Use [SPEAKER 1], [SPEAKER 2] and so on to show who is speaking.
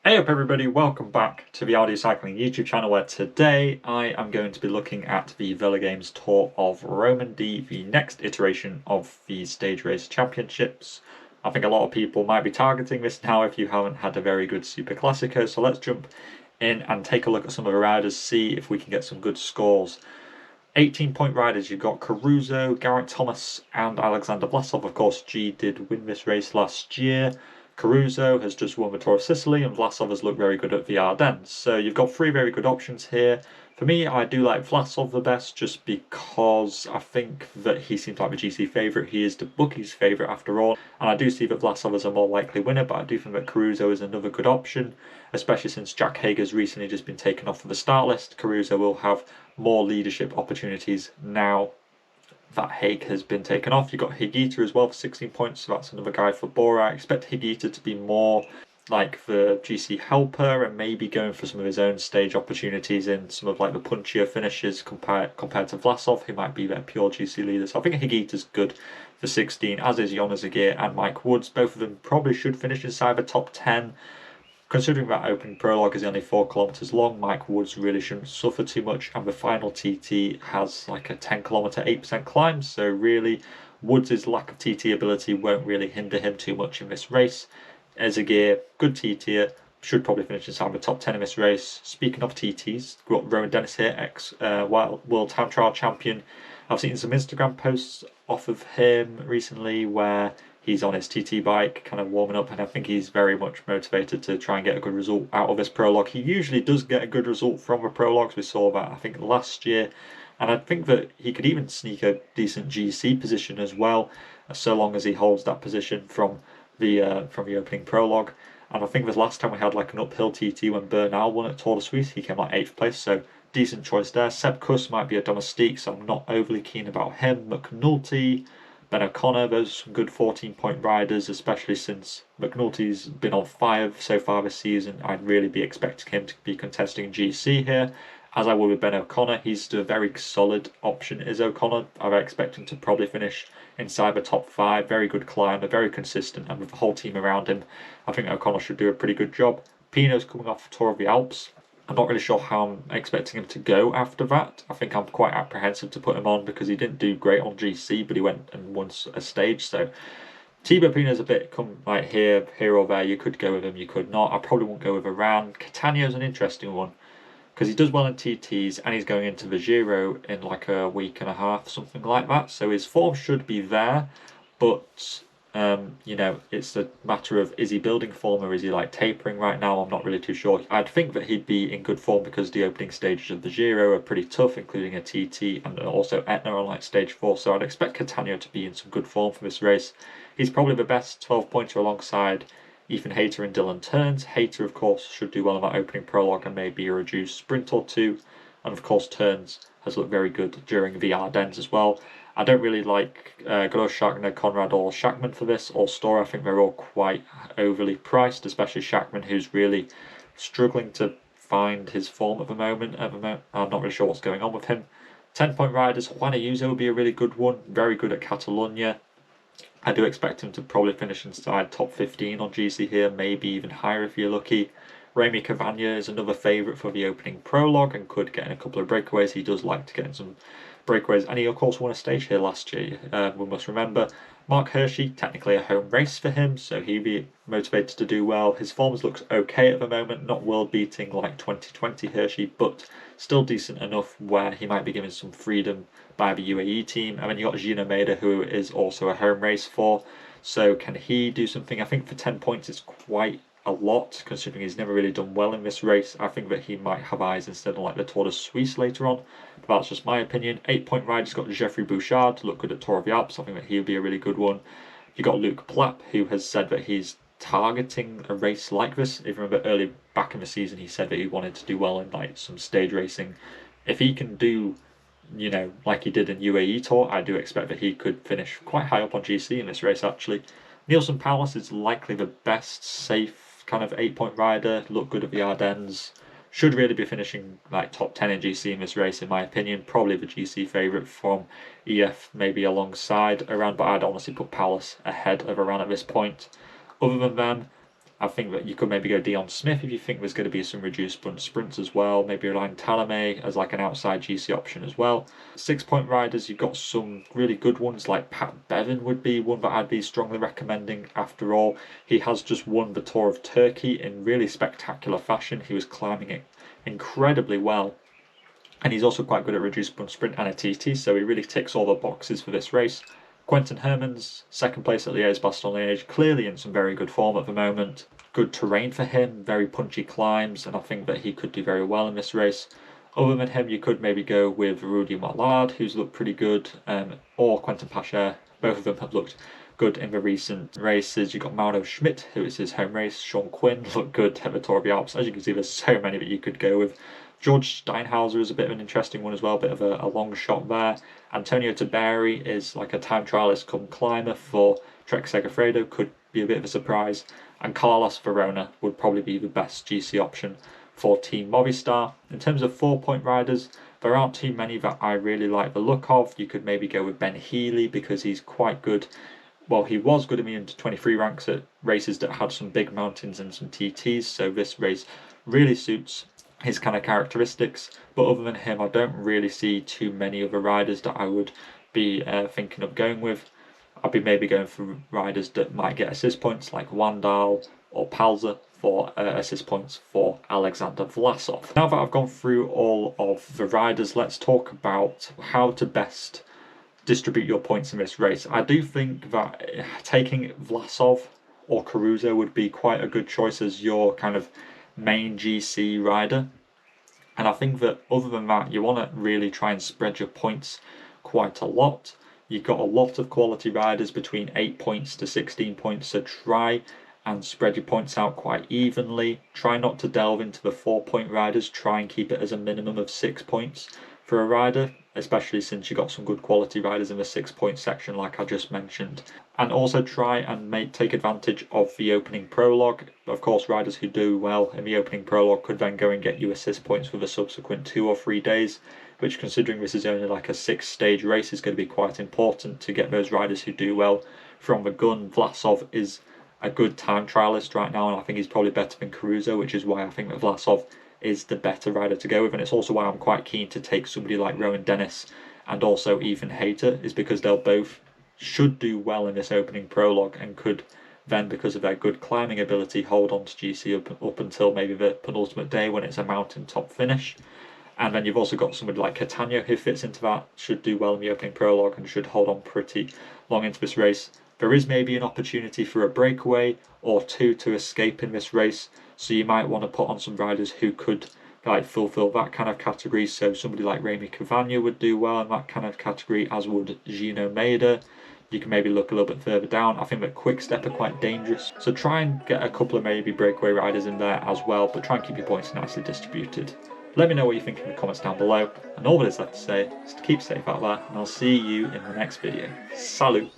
[SPEAKER 1] Hey up everybody, welcome back to the Audio Cycling YouTube channel where today I am going to be looking at the VELOGAMES Tour of Romandie, the next iteration of the Stage Race Championships. I think a lot of people might be targeting this now if you haven't had a very good Super Classico, so let's jump in and take a look at some of the riders, see if we can get some good scores. 18-point riders, you've got Caruso, Garrett Thomas and Alexander Vlasov. Of course, G did win this race last year. Caruso has just won the Tour of Sicily and Vlasov has looked very good at the Ardennes. So you've got three very good options here. For me, I do like Vlasov the best just because I think that he seems like the GC favourite. He is the bookies' favourite after all. And I do see that Vlasov is a more likely winner, but I do think that Caruso is another good option, especially since Jack Hager's recently just been taken off of the start list. Caruso will have more leadership opportunities now that Haig has been taken off. You've got Higuita as well for 16 points, so that's another guy for Bora. I expect Higuita to be more like the GC helper and maybe going for some of his own stage opportunities in some of like the punchier finishes compared to Vlasov, who might be their pure GC leader. So I think Higuita's good for 16, as is Jonas Aguirre and Mike Woods. Both of them probably should finish inside the top 10. Considering that opening prologue is only 4 kilometers long, Mike Woods really shouldn't suffer too much, and the final TT has like a 10 kilometer 8% climb, so really Woods' lack of TT ability won't really hinder him too much in this race. Aguirre, good TT, should probably finish inside the top 10 in this race. Speaking of TTs, we've got Rowan Dennis here, ex-World Time Trial champion. I've seen some Instagram posts off of him recently where he's on his TT bike, kind of warming up, and I think he's very much motivated to try and get a good result out of this prologue. He usually does get a good result from the prologues. We saw that, I think, last year, and I think that he could even sneak a decent GC position as well, so long as he holds that position from the opening prologue. And I think the last time we had like an uphill TT when Bernal won at Tour de Suisse, he came like 8th place, so decent choice there. Seb Kuss might be a domestique, so I'm not overly keen about him. McNulty, Ben O'Connor, those are some good 14-point riders, especially since McNulty's been on fire so far this season. I'd really be expecting him to be contesting GC here, as I would with Ben O'Connor. He's a very solid option, is O'Connor. I expect him to probably finish inside the top 5. Very good climber, very consistent, and with the whole team around him, I think O'Connor should do a pretty good job. Pino's coming off the Tour of the Alps. I'm not really sure how I'm expecting him to go after that. I think I'm quite apprehensive to put him on because he didn't do great on GC, but he went and won a stage. So Thibaut Pinot's a bit like here or there. You could go with him, you could not. I probably won't go with Iran. Catania's an interesting one because he does well in TTs and he's going into the Giro in like a week and a half, something like that. So his form should be there, but you know, it's a matter of, is he building form or is he like tapering right now? I'm not really too sure. I'd think that he'd be in good form because the opening stages of the Giro are pretty tough, including a TT and also Etna on like stage 4. So I'd expect Catania to be in some good form for this race. He's probably the best 12-pointer alongside Ethan Hayter and Dylan Teuns. Hayter, of course, should do well in that opening prologue and maybe a reduced sprint or two. And of course, Teuns has looked very good during the Ardennes as well. I don't really like Gross, Schachner, Conrad or Schachman for this, or Store. I think they're all quite overly priced, especially Schachman, who's really struggling to find his form at the moment. I'm not really sure what's going on with him. 10-point riders, Juan Ayuso would be a really good one, very good at Catalonia. I do expect him to probably finish inside top 15 on GC here, maybe even higher if you're lucky. Remy Cavagna is another favourite for the opening prologue and could get in a couple of breakaways. He does like to get in some breakaways, and he of course won a stage here last year. We must remember Mark Hirschi, technically a home race for him, so he'd be motivated to do well. His forms looks okay at the moment, not world beating like 2020 Hirschi, but still decent enough where he might be given some freedom by the UAE team. And then you got Gino Maeda, who is also a home race for, so can he do something? I think for 10 points it's quite a lot, considering he's never really done well in this race. I think that he might have eyes instead of like the Tour de Suisse later on, but that's just my opinion. 8-point rider's got Geoffrey Bouchard to look good at Tour of the Alps. I think that he would be a really good one. You got Luke Plapp, who has said that he's targeting a race like this. If you remember early back in the season, he said that he wanted to do well in like some stage racing. If he can do, you know, like he did in UAE Tour, I do expect that he could finish quite high up on GC in this race actually. Nielsen Powers is likely the best safe kind of 8-point rider, look good at the Ardennes, should really be finishing like top 10 in GC in this race in my opinion. Probably the GC favourite from EF, maybe alongside Iran, but I'd honestly put Powers ahead of Iran at this point. Other than them, I think that you could maybe go Dion Smith if you think there's going to be some reduced sprints as well. Maybe Ryan Talame as like an outside GC option as well. 6 point riders, you've got some really good ones, like Pat Bevan would be one that I'd be strongly recommending. After all, he has just won the Tour of Turkey in really spectacular fashion. He was climbing it incredibly well. And he's also quite good at reduced sprint and a TT, so he really ticks all the boxes for this race. Quentin Hermans, second place at Liège-Bastogne-Liège, clearly in some very good form at the moment. Good terrain for him, very punchy climbs, and I think that he could do very well in this race. Other than him, you could maybe go with Rudy Mollard, who's looked pretty good, or Quentin Pacher. Both of them have looked good in the recent races. You've got Mauro Schmidt, who is his home race. Sean Quinn looked good at the Tour of the Alps. As you can see, there's so many that you could go with. George Steinhauser is a bit of an interesting one as well, a bit of a long shot there. Antonio Taberi is like a time trialist come climber for Trek Segafredo, could be a bit of a surprise. And Carlos Verona would probably be the best GC option for Team Movistar. In terms of 4 point riders, there aren't too many that I really like the look of. You could maybe go with Ben Healy because he's quite good. Well, he was good in the under-23 ranks at races that had some big mountains and some TTs, so this race really suits his kind of characteristics. But other than him, I don't really see too many other riders that I would be thinking of going with. I'd be maybe going for riders that might get assist points like Wandal or Palza for assist points for Alexander Vlasov. Now that I've gone through all of the riders, let's talk about how to best distribute your points in this race. I do think that taking Vlasov or Caruso would be quite a good choice as your kind of main GC rider. And I think that other than that, you want to really try and spread your points quite a lot. You've got a lot of quality riders between 8 points to 16 points, so try and spread your points out quite evenly. Try not to delve into the 4 point riders, try and keep it as a minimum of 6 points for a rider, especially since you've got some good quality riders in the 6 point section like I just mentioned. And also try and take advantage of the opening prologue. Of course, riders who do well in the opening prologue could then go and get you assist points for the subsequent 2 or 3 days, which, considering this is only like a 6-stage race, is going to be quite important to get those riders who do well from the gun. Vlasov is a good time trialist right now, and I think he's probably better than Caruso, which is why I think that Vlasov is the better rider to go with. And it's also why I'm quite keen to take somebody like Rowan Dennis and also Ethan Hayter, is because they'll both should do well in this opening prologue and could then, because of their good climbing ability, hold on to GC up until maybe the penultimate day when it's a mountain top finish. And then you've also got somebody like Catania who fits into that, should do well in the opening prologue and should hold on pretty long into this race. There is maybe an opportunity for a breakaway or two to escape in this race, so you might want to put on some riders who could like fulfill that kind of category. So somebody like Remy Cavagna would do well in that kind of category, as would Gino Maeda. You can maybe look a little bit further down. I think that Quick Step are quite dangerous, so try and get a couple of maybe breakaway riders in there as well, but try and keep your points nicely distributed. Let me know what you think in the comments down below, and all that is left to say is to keep safe out there, and I'll see you in the next video. Salut!